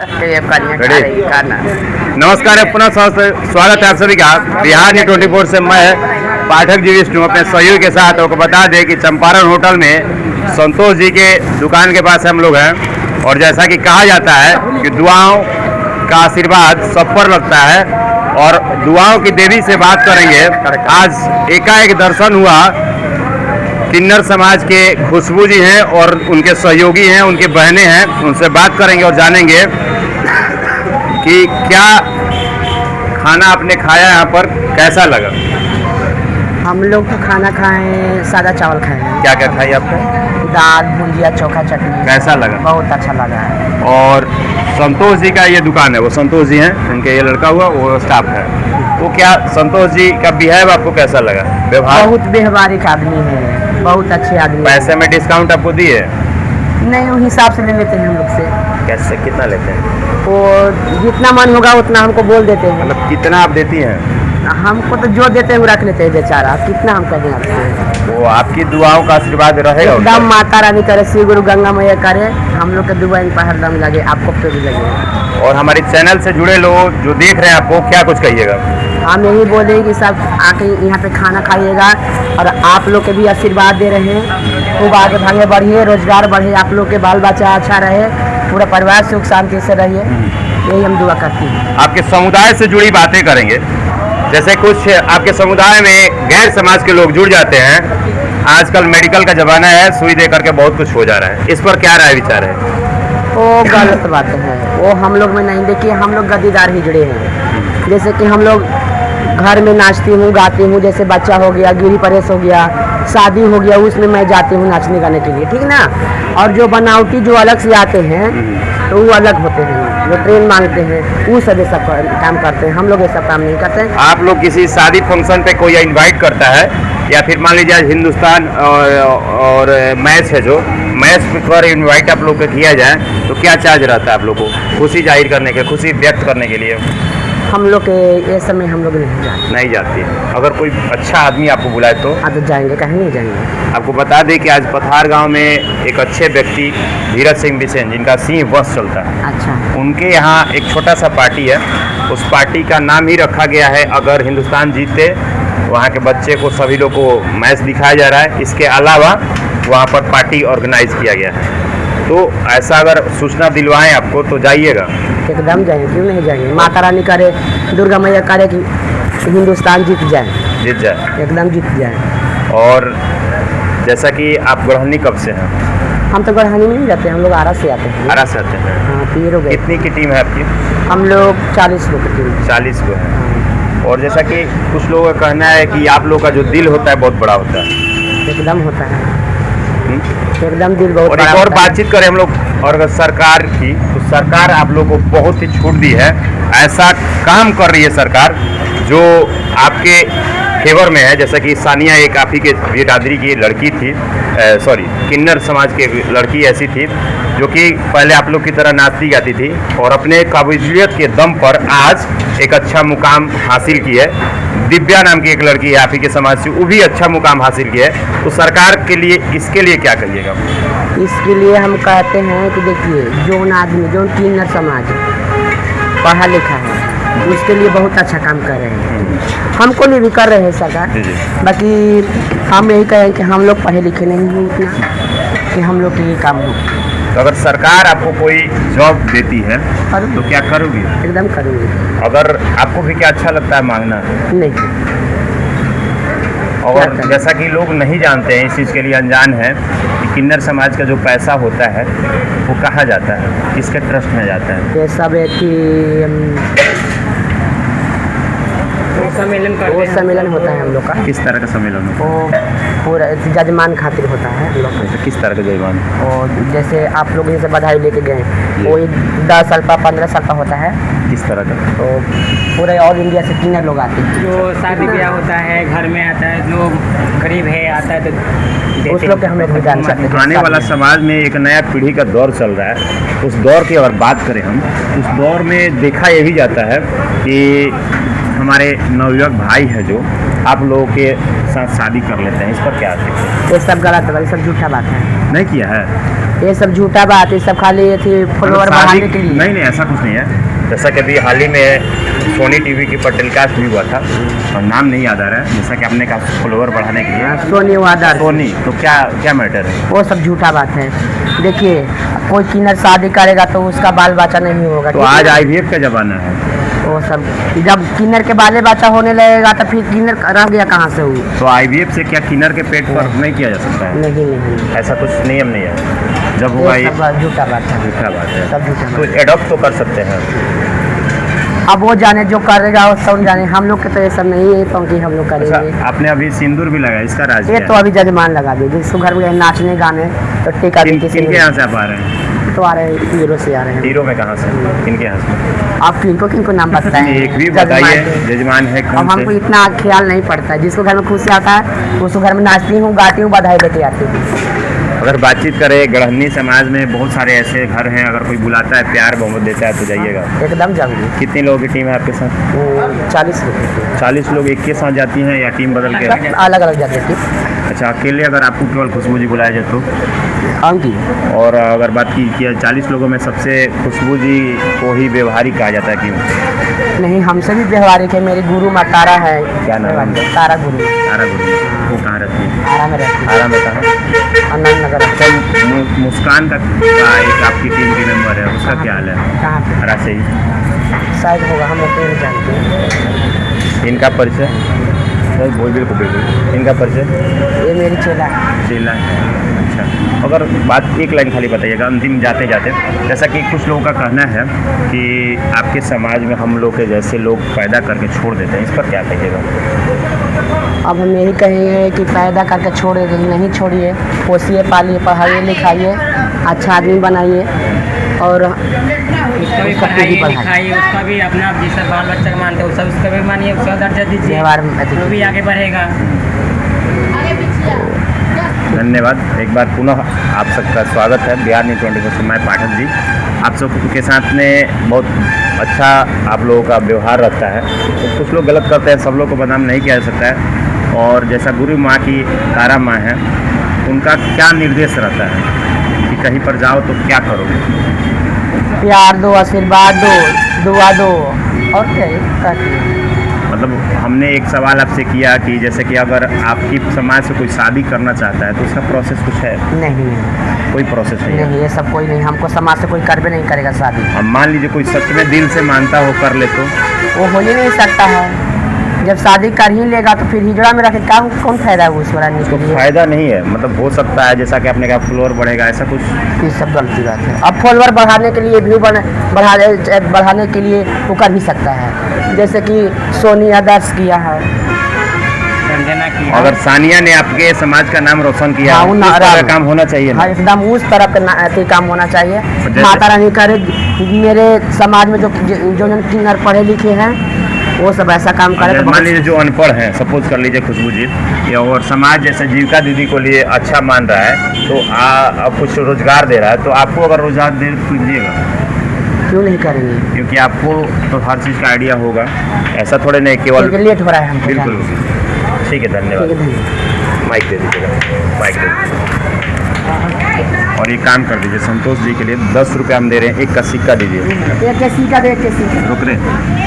नमस्कार, पुनः स्वागत है आप सभी का बिहार न्यूज़ 24 से। मैं पाठक जी विष्णु अपने सहयोगी के साथ आपको बता दें कि चंपारण होटल में संतोष जी के दुकान के पास हम लोग हैं। और जैसा कि कहा जाता है कि दुआओं का आशीर्वाद सब पर लगता है और दुआओं की देवी से बात करेंगे। आज एकाएक दर्शन हुआ। किन्नर समाज के खुशबू जी हैं और उनके सहयोगी हैं, उनके बहनें हैं। उनसे बात करेंगे और जानेंगे कि क्या खाना आपने खाया, यहाँ पर कैसा लगा। हम लोग तो खाना खाए, सादा चावल खाए। क्या क्या खाई आपने? दाल, भुजिया, चोखा, चटनी। कैसा लगा? बहुत अच्छा लगा है। और संतोष जी का ये दुकान है, वो संतोष जी हैं, उनके ये लड़का हुआ वो स्टाफ है। तो क्या संतोष जी का बिहेव आपको कैसा लगा? व्यवहार? बहुत व्यवहारिक आदमी है, बहुत अच्छे आदमी। पैसे में डिस्काउंट आपको दिए? नहीं, वो हिसाब से ले लेते हैं हम लोग से। कैसे, कितना लेते हैं? वो जितना मन होगा उतना हमको बोल देते हैं। मतलब कितना आप देती हैं? हमको तो जो देते हैं वो रख लेते हैं बेचारा। कितना हम कहें आपसे? वो आपकी दुआओं का आशीर्वाद रहेगा। एकदम माता रानी करे, श्री गुरु गंगा मैया करे, हम लोग के दुआ इन पर हरदम लगे, आपको पे भी लगे। और हमारे चैनल से जुड़े लोग जो देख रहे हैं, आपको क्या कुछ कहिएगा? हम यही बोलेंगे कि सब आके यहाँ पे खाना खाइएगा और आप लोग के भी आशीर्वाद दे रहे हैं। खूब आगे भागे बढ़िए, रोजगार बढ़े, आप लोग के बाल बच्चा अच्छा रहे, पूरा परिवार सुख शांति से रहिए, यही हम दुआ करते हैं। आपके समुदाय से जुड़ी बातें करेंगे। जैसे कुछ आपके समुदाय में गैर समाज के लोग जुड़ जाते हैं। आजकल मेडिकल का जमाना है, सुई दे करके बहुत कुछ हो जा रहा है। इस पर क्या राय विचार है? वो गलत बात है, वो हम लोग में नहीं। देखिए, हम लोग गद्दीदार ही जुड़े हैं। जैसे कि हम लोग घर में नाचती हूँ, गाती हूँ। जैसे बच्चा हो गया, गिरी परेश हो गया, शादी हो गया, उसमें मैं जाती हूँ नाचने गाने के लिए, ठीक ना। और जो बनावटी जो अलग से आते हैं तो वो अलग होते हैं, जो ट्रेन मांगते हैं, वो सब ये सब काम करते हैं। हम लोग ये सब काम नहीं करते हैं। आप लोग किसी शादी फंक्शन पे कोई इनवाइट करता है, या फिर मान लीजिए हिंदुस्तान और मैच है, जो मैच पर इनवाइट आप लोग को किया जाए, तो क्या चार्ज रहता है आप लोग को खुशी जाहिर करने के, खुशी व्यक्त करने के लिए? हम लोग के ये समय हम लोग नहीं जाती है। अगर कोई अच्छा आदमी आपको बुलाए तो आज जाएंगे, कहीं नहीं जाएंगे। आपको बता दें कि आज पथार गांव में एक अच्छे व्यक्ति धीरज सिंह बिसेन, जिनका सिंह बस चलता है, अच्छा, उनके यहाँ एक छोटा सा पार्टी है। उस पार्टी का नाम ही रखा गया है अगर हिंदुस्तान जीते। वहाँ के बच्चे को, सभी लोग को मैच दिखाया जा रहा है। इसके अलावा वहाँ पर पार्टी ऑर्गेनाइज किया गया है। तो ऐसा अगर सूचना दिलवाएं आपको तो जाइएगा। एकदम जाएंगे, क्यों नहीं जाएंगे। माता रानी करे, दुर्गा मैया करे कि हिंदुस्तान जीत जाए, एकदम जीत जाए। और जैसा कि आप गढ़हनी कब से हैं? हम तो गढ़हनी में नहीं जाते, हम लोग आरा से आते हैं। आरा से आते हैं? हाँ, पीर हो गए। कितनी की टीम है आपकी? हम लोग 40 लोग की टीम। 40 को है। और जैसा कि कुछ लोगों का कहना है कि आप लोग का जो दिल होता है बहुत बड़ा होता है। एकदम होता है, एकदम दिल बहुत बड़ा। और बातचीत करें हम लोग और अगर सरकार की, तो सरकार आप लोग को बहुत ही छूट दी है। ऐसा काम कर रही है सरकार जो आपके फेवर में है। जैसा कि सानिया एक आप ही के बिरादरी की लड़की थी, किन्नर समाज की लड़की ऐसी थी जो कि पहले आप लोग की तरह नाचती गाती थी और अपने काबिलियत के दम पर आज एक अच्छा मुकाम हासिल की है। दिव्या नाम की एक लड़की है आप ही के समाज से, वो भी अच्छा मुकाम हासिल किया है। तो सरकार के लिए, इसके लिए क्या कहिएगा? इसके लिए हम कहते हैं कि देखिए, जो आदमी, जो किन्नर समाज पढ़ा लिखा है, उसके लिए बहुत अच्छा काम कर रहे हैं। हमको लिए भी कर रहे हैं सरकार। बाकी हम यही कहें कि हम लोग पढ़े लिखे नहीं हैं इतना कि हम लोग के ये काम हो। तो अगर सरकार आपको कोई जॉब देती है तो क्या करोगी? एकदम करूँगी। अगर आपको भी क्या अच्छा लगता है मांगना? नहीं। और जैसा कि लोग नहीं जानते हैं, इस चीज़ के लिए अनजान है कि किन्नर समाज का जो पैसा होता है वो कहाँ जाता है, किसके ट्रस्ट में जाता है? ये सब है कि वो सम्मेलन होता है हम लोग का। किस तरह का सम्मेलन होता है? वो पूरा जजमान खातिर होता है हम लोग का। किस तरह का जजमान? और जैसे आप लोग जैसे बधाई लेके गए, वो 10 साल का 15 साल का होता है। किस तरह का? तो पूरे ऑल इंडिया से किन्नर लोग आते हैं। जो शादी ब्याह होता है, घर में आता है, जो गरीब है आता है, तो उस लोग के हम लोग भी जान सकते हैं। आने वाला समाज में एक नया पीढ़ी का दौर चल रहा है। उस दौर की अगर बात करें हम, उस दौर में देखा ये भी जाता है कि हमारे नवयुवक भाई है जो आप लोगों के साथ शादी कर लेते हैं। इस पर क्या आते हैं? ये सब गलत है, ये सब झूठा बात है। नहीं किया है? ये सब झूठा बात है, सब खाली ये थी फॉलोअर बढ़ाने के लिए। नहीं नहीं, ऐसा कुछ नहीं है। जैसा कि अभी हाल ही में सोनी टीवी के ऊपर टेलीकास्ट भी हुआ था और नाम नहीं याद आ रहा है, जैसा कि आपने कहा फॉलोअर बढ़ाने के लिए सोनी वादा सोनी, तो क्या क्या मैटर है? वो सब झूठा बात है। देखिए कोई किन्नर शादी करेगा तो उसका बाल बच्चा नहीं होगा। तो आज IVF का जमाना है। वो सब जब किन्नर के बाले बच्चा होने लगेगा तो फिर किन्नर रह गया कहाँ से वो? तो IVF से क्या किन्नर के पेट पर नहीं किया जा सकता है? नहीं, ऐसा कुछ नियम नहीं है। जब होगा ये ये सब झूठा बात है। झूठा बात है। सब झूठा तो बात। एडॉप्ट तो कर सकते हैं। अब वो जाने जो करेगा वो सब जाने, हम लोग के तो ये सब नहीं है क्योंकि हम लोग अच्छा, करेंगे। आपने अभी सिंदूर भी लगाया, इसका राज ये क्या तो है? अभी जजमान लगा दिए जिसको घर में नाचने गाने तो टीका भी किसी किनके यहाँ से आप आ रहे हैं? तो आ रहे हैं हीरो से आ रहे हैं। हीरो में कहाँ से? किनके यहाँ से? आप किनको नाम बताएं? एक भी बताइए। जजमान है अब कौन हमको से? इतना ख्याल नहीं पड़ता है। जिसको घर में खुशी आता है उसको घर में नाचती हूँ, गाती हूँ, बधाई लेके आती हूँ। अगर बातचीत करें, गढ़हनी समाज में बहुत सारे ऐसे घर हैं, अगर कोई बुलाता है, प्यार बहुमत देता है तो जाइएगा। एकदम जाऊँगी। कितने लोगों की टीम है आपके साथ? 40 रुपये 40 लोग एक के साथ जाती हैं या टीम बदल के? अलग अलग जाते थे। अच्छा, अकेले अगर आपको केवल खुशबू जी बुलाया जाए तो? आऊँगी। और अगर बात की कि 40 लोगों में सबसे खुशबू जी को ही व्यवहारिक कहा जाता है, क्यों? नहीं, हमसे भी व्यवहारिक है। मेरी गुरु माँ तारा है। क्या नाम है उनका? तारा गुरु। तारा गुरु। वो कहाँ रहती है? आरा में रहती है। आरा में कहाँ? आनंद नगर। मुस्कान का एक आपकी टीम के मेंबर है, उसका क्या हाल है? कहाँ पे? हरा से ही शायद होगा, हम लोग तो नहीं जानते हैं। इनका परिचय? सर बोल, बिल्कुल बिल्कुल। इनका परिचय? ये मेरी चेला है। चेला। अच्छा, अगर बात एक लाइन खाली बताइएगा अंतिम जाते जाते, जैसा कि कुछ लोगों का कहना है कि आपके समाज में हम लोग के जैसे लोग पैदा करके छोड़ देते हैं, इस पर क्या कहिएगा? अब हम यही कहेंगे कि पैदा करके छोड़े नहीं छोड़िए, पोसिए पालिए, पढ़ाइए लिखाइए, अच्छा आदमी बनाइए और उसका भी उसका पढ़ाई पीढ़ी बढ़ाइए। लिखाई, उसका भी अपना जैसा बाल बच्चा का मानते हैं वो सब उसका भी मानिए, उसका दर्जा दीजिए, व्यवहार में अति- वो भी आगे बढ़ेगा। धन्यवाद। एक बार पुनः आप सबका स्वागत है बिहार न्यूज़ 24 से। मैं पाठक जी आप सबके साथ में बहुत अच्छा आप लोगों का व्यवहार रहता है। तो कुछ लोग गलत करते हैं, सब लोग को बदनाम नहीं किया जा सकता है। और जैसा गुरु माँ की तारा माँ है, उनका क्या निर्देश रहता है कि कहीं पर जाओ तो क्या करोगे? प्यार दो, आशीर्वाद दो, दुआ दो और क्या है? मतलब हमने एक सवाल आपसे किया कि जैसे कि अगर आपकी समाज से कोई शादी करना चाहता है तो उसका प्रोसेस कुछ है? नहीं कोई प्रोसेस नहीं है। नहीं, ये सब कोई नहीं। हमको समाज से कोई करबे नहीं करेगा शादी। अब मान लीजिए कोई सच में दिल से मानता हो कर ले तो? वो हो ही नहीं सकता है। जब शादी कर ही लेगा तो फिर हिजड़ा में रखे क्या कौन फायदा है उस रहने के लिए? फायदा नहीं है, मतलब हो सकता है जैसा कि आपने कहा फ्लोर बढ़ेगा, ऐसा कुछ? ये सब गलती बात है। अब फॉलोअर बढ़ाने के लिए, व्यू बढ़ाने के लिए वो कर भी सकता है, जैसे कि सोनी आदर्श किया है। संजना की अगर सानिया ने आपके समाज का नाम रोशन किया, हाँ, उस ना- तरह राम। काम होना चाहिए ना? हाँ, एकदम उस तरह का काम होना चाहिए। जैसे- माता रानी करे। मेरे समाज में जो किन्नर पढ़े लिखे हैं वो सब ऐसा काम करे तो मान बहुत- लीजिए जो अनपढ़ हैं, सपोज कर लीजिए खुशबू जी, या और समाज जैसे जीविका दीदी को लिए अच्छा मान रहा है तो आप कुछ रोजगार दे रहा है, तो आपको अगर रोजगार दे तो कीजिएगा, क्यों नहीं करेंगे? क्योंकि आपको तो हर चीज़ का आइडिया होगा। ऐसा थोड़े नहीं केवल। क्योंकि लेट हो रहा है हमको बिल्कुल जाने। ठीक है, ठीक है, धन्यवाद। धन्यवाद। माइक दे दीजिएगा, माइक दे दीजिएगा। और ये काम कर दीजिए संतोष जी के लिए 10 रुपये हम दे रहे हैं, एक का सिक्का दीजिए। एक किसी का दे, किसी का। रुक रहे